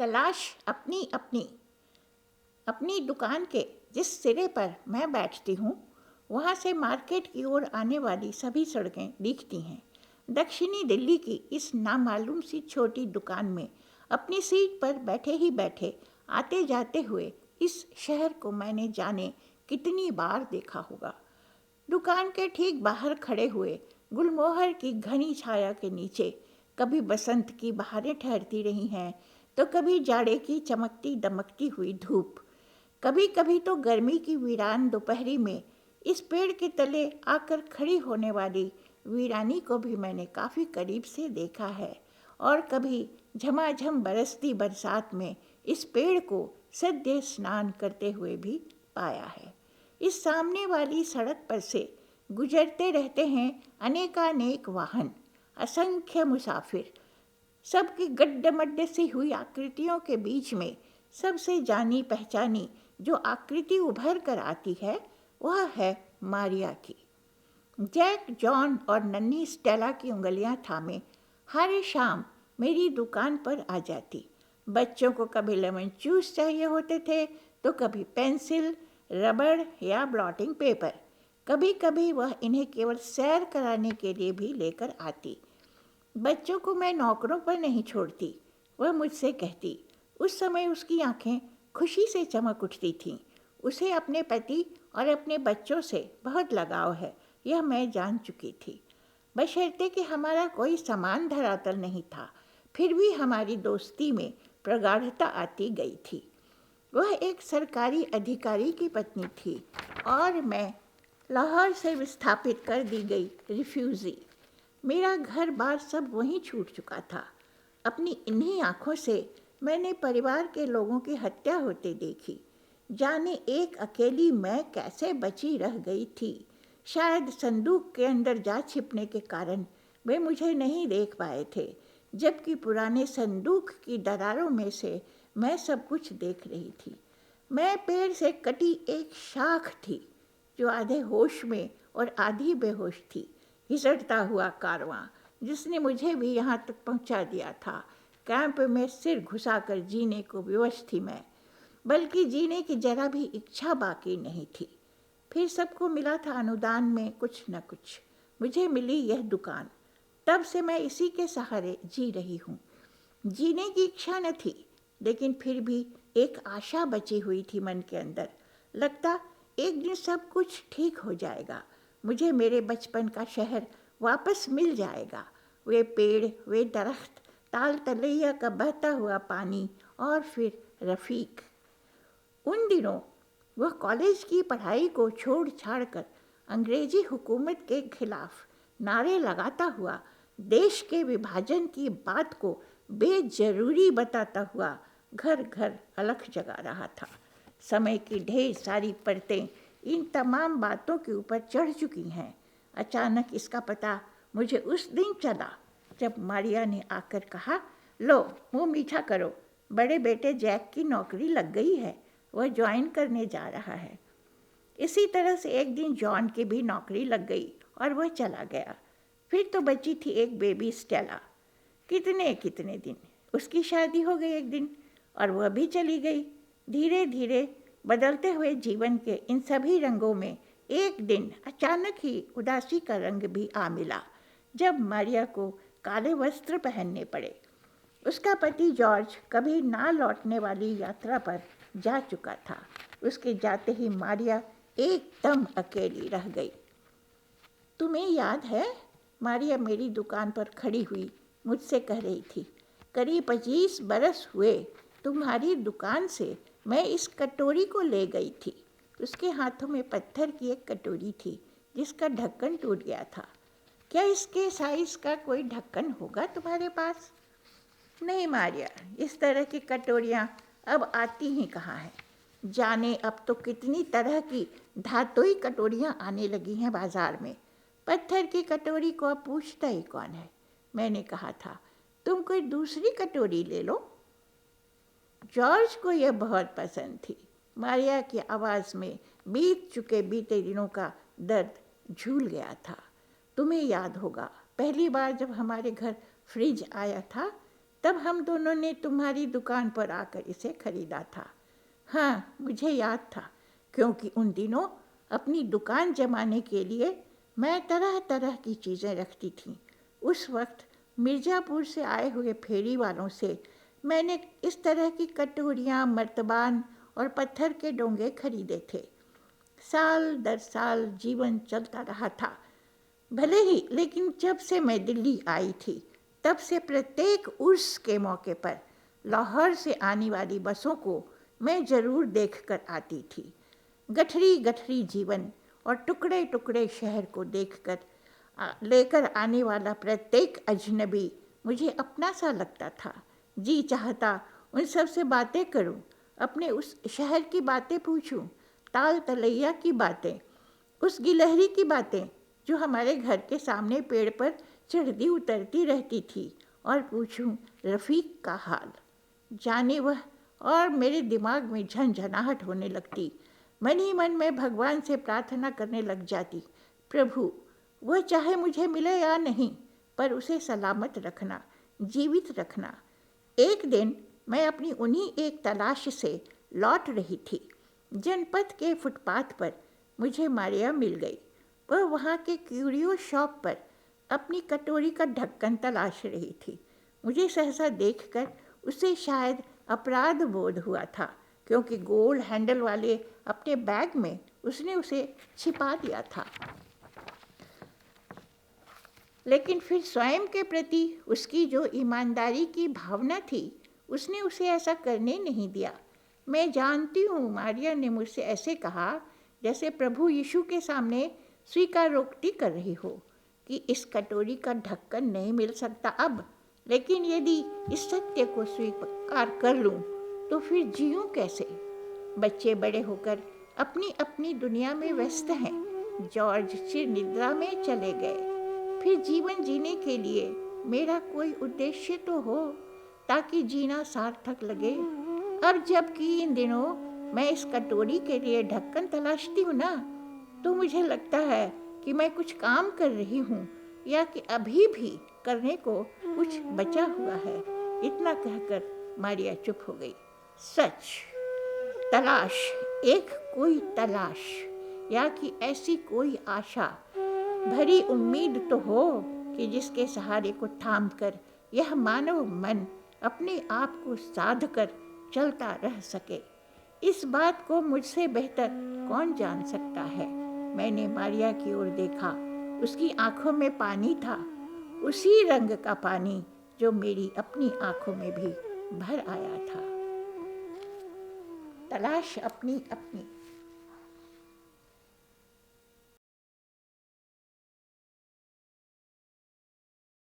तलाश अपनी अपनी। अपनी दुकान के जिस सिरे पर मैं बैठती हूँ वहाँ से मार्केट की ओर आने वाली सभी सड़कें दिखती हैं। दक्षिणी दिल्ली की इस नामालूम सी छोटी दुकान में अपनी सीट पर बैठे ही बैठे आते जाते हुए इस शहर को मैंने जाने कितनी बार देखा होगा। दुकान के ठीक बाहर खड़े हुए गुलमोहर की घनी छाया के नीचे कभी बसंत की बहारें ठहरती रही हैं तो कभी जाड़े की चमकती दमकती हुई धूप, कभी कभी तो गर्मी की वीरान दोपहरी में इस पेड़ के तले आकर खड़ी होने वाली वीरानी को भी मैंने काफ़ी करीब से देखा है और कभी झमाझम बरसती बरसात में इस पेड़ को सद्य स्नान करते हुए भी पाया है। इस सामने वाली सड़क पर से गुजरते रहते हैं अनेकानेक वाहन, असंख्य मुसाफिर। सबकी गड्ढे सी हुई आकृतियों के बीच में सबसे जानी पहचानी जो आकृति उभर कर आती है वह है मारिया की। जैक, जॉन और नन्ही स्टेला की उंगलियां थामे हर शाम मेरी दुकान पर आ जाती। बच्चों को कभी लेमन जूस चाहिए होते थे तो कभी पेंसिल, रबड़ या ब्लॉटिंग पेपर। कभी कभी वह इन्हें केवल सैर कराने के लिए भी लेकर आती। बच्चों को मैं नौकरों पर नहीं छोड़ती, वह मुझसे कहती। उस समय उसकी आंखें खुशी से चमक उठती थीं। उसे अपने पति और अपने बच्चों से बहुत लगाव है, यह मैं जान चुकी थी। बशर्ते कि हमारा कोई समान धरातल नहीं था, फिर भी हमारी दोस्ती में प्रगाढ़ता आती गई थी। वह एक सरकारी अधिकारी की पत्नी थी और मैं लाहौर से विस्थापित कर दी गई रिफ्यूजी। मेरा घर बार सब वहीं छूट चुका था। अपनी इन्हीं आँखों से मैंने परिवार के लोगों की हत्या होते देखी। जाने एक अकेली मैं कैसे बची रह गई थी। शायद संदूक के अंदर जा छिपने के कारण वे मुझे नहीं देख पाए थे, जबकि पुराने संदूक की दरारों में से मैं सब कुछ देख रही थी। मैं पेड़ से कटी एक शाख थी जो आधे होश में और आधी बेहोश थी। घिसटता हुआ कारवां जिसने मुझे भी यहाँ तक पहुँचा दिया था। कैंप में सिर घुसाकर जीने को विवश थी मैं, बल्कि जीने की जरा भी इच्छा बाकी नहीं थी। फिर सबको मिला था अनुदान में कुछ न कुछ। मुझे मिली यह दुकान। तब से मैं इसी के सहारे जी रही हूँ। जीने की इच्छा न थी, लेकिन फिर भी एक आशा बची हुई थी मन के अंदर। लगता एक दिन सब कुछ ठीक हो जाएगा, मुझे मेरे बचपन का शहर वापस मिल जाएगा। वे पेड़, वे दरख्त, ताल तलैया का बहता हुआ पानी और फिर रफ़ीक। उन दिनों वह कॉलेज की पढ़ाई को छोड़ छाड़ कर अंग्रेजी हुकूमत के खिलाफ नारे लगाता हुआ देश के विभाजन की बात को बेजरूरी बताता हुआ घर घर अलख जगा रहा था। समय की ढेर सारी परतें इन तमाम बातों के ऊपर चढ़ चुकी हैं। अचानक इसका पता मुझे उस दिन चला जब मारिया ने आकर कहा, लो मुँह मीठा करो, बड़े बेटे जैक की नौकरी लग गई है, वह ज्वाइन करने जा रहा है। इसी तरह से एक दिन जॉन की भी नौकरी लग गई और वह चला गया। फिर तो बची थी एक बेबी स्टेला। कितने कितने दिन। उसकी शादी हो गई एक दिन और वह भी चली गई। धीरे धीरे बदलते हुए जीवन के इन सभी रंगों में एक दिन अचानक ही उदासी का रंग भी आ मिला, जब मारिया को काले वस्त्र पहनने पड़े। उसका पति जॉर्ज कभी ना लौटने वाली यात्रा पर जा चुका था। उसके जाते ही मारिया एकदम अकेली रह गई। तुम्हें याद है, मारिया मेरी दुकान पर खड़ी हुई मुझसे कह रही थी, करीब 25 बरस हुए तुम्हारी दुकान से मैं इस कटोरी को ले गई थी। उसके हाथों में पत्थर की एक कटोरी थी जिसका ढक्कन टूट गया था। क्या इसके साइज का कोई ढक्कन होगा तुम्हारे पास? नहीं मारिया, इस तरह की कटोरियाँ अब आती ही कहाँ हैं। जाने अब तो कितनी तरह की धातुई कटोरियाँ आने लगी हैं बाजार में। पत्थर की कटोरी को अब पूछता ही कौन है। मैंने कहा था, तुम कोई दूसरी कटोरी ले लो। जॉर्ज को यह बहुत पसंद थी। मारिया की आवाज़ में बीत चुके बीते दिनों का दर्द झूल गया था। तुम्हें याद होगा, पहली बार जब हमारे घर फ्रिज आया था तब हम दोनों ने तुम्हारी दुकान पर आकर इसे खरीदा था। हाँ, मुझे याद था, क्योंकि उन दिनों अपनी दुकान जमाने के लिए मैं तरह तरह की चीज़ें रखती थी। उस वक्त मिर्ज़ापुर से आए हुए फेरी वालों से मैंने इस तरह की कटोरियाँ, मर्तबान और पत्थर के डोंगे खरीदे थे। साल दर साल जीवन चलता रहा था भले ही, लेकिन जब से मैं दिल्ली आई थी तब से प्रत्येक उर्स के मौके पर लाहौर से आने वाली बसों को मैं ज़रूर देख कर आती थी। गठरी गठरी जीवन और टुकड़े टुकड़े शहर को देखकर लेकर आने वाला प्रत्येक अजनबी मुझे अपना सा लगता था। जी चाहता उन सब से बातें करूं, अपने उस शहर की बातें पूछूं, ताल तलैया की बातें, उस गिलहरी की बातें जो हमारे घर के सामने पेड़ पर चढ़ती उतरती रहती थी, और पूछूं रफ़ीक का हाल। जाने वह, और मेरे दिमाग में झनझनाहट होने लगती। मन ही मन में भगवान से प्रार्थना करने लग जाती, प्रभु, वह चाहे मुझे मिले या नहीं, पर उसे सलामत रखना, जीवित रखना। एक दिन मैं अपनी उन्हीं एक तलाश से लौट रही थी। जनपद के फुटपाथ पर मुझे मारिया मिल गई। वह वहाँ के क्यूरियो शॉप पर अपनी कटोरी का ढक्कन तलाश रही थी। मुझे सहसा देखकर उसे शायद अपराध बोध हुआ था, क्योंकि गोल हैंडल वाले अपने बैग में उसने उसे छिपा दिया था। लेकिन फिर स्वयं के प्रति उसकी जो ईमानदारी की भावना थी, उसने उसे ऐसा करने नहीं दिया। मैं जानती हूँ मारिया ने मुझसे ऐसे कहा जैसे प्रभु यीशु के सामने स्वीकारोक्ति कर रही हो कि इस कटोरी का ढक्कन नहीं मिल सकता अब, लेकिन यदि इस सत्य को स्वीकार कर लूँ तो फिर जीऊँ कैसे। बच्चे बड़े होकर अपनी अपनी दुनिया में व्यस्त हैं। जॉर्ज चिर निद्रा में चले गए। फिर जीवन जीने के लिए मेरा कोई उद्देश्य तो हो, ताकि जीना सार्थक लगे। अब जबकि इन दिनों मैं इस कटोरी के लिए ढक्कन तलाशती हूँ ना, तो मुझे लगता है कि मैं कुछ काम कर रही हूँ, या कि अभी भी करने को कुछ बचा हुआ है। इतना कहकर मारिया चुप हो गई। सच, तलाश, एक कोई तलाश, या कि ऐसी कोई आशा भरी उम्मीद तो हो कि जिसके सहारे को थाम कर यह मानव मन अपने आप को साध कर चलता रह सके। इस बात को मुझसे बेहतर कौन जान सकता है। मैंने मारिया की ओर देखा। उसकी आंखों में पानी था, उसी रंग का पानी जो मेरी अपनी आंखों में भी भर आया था। तलाश अपनी अपनी।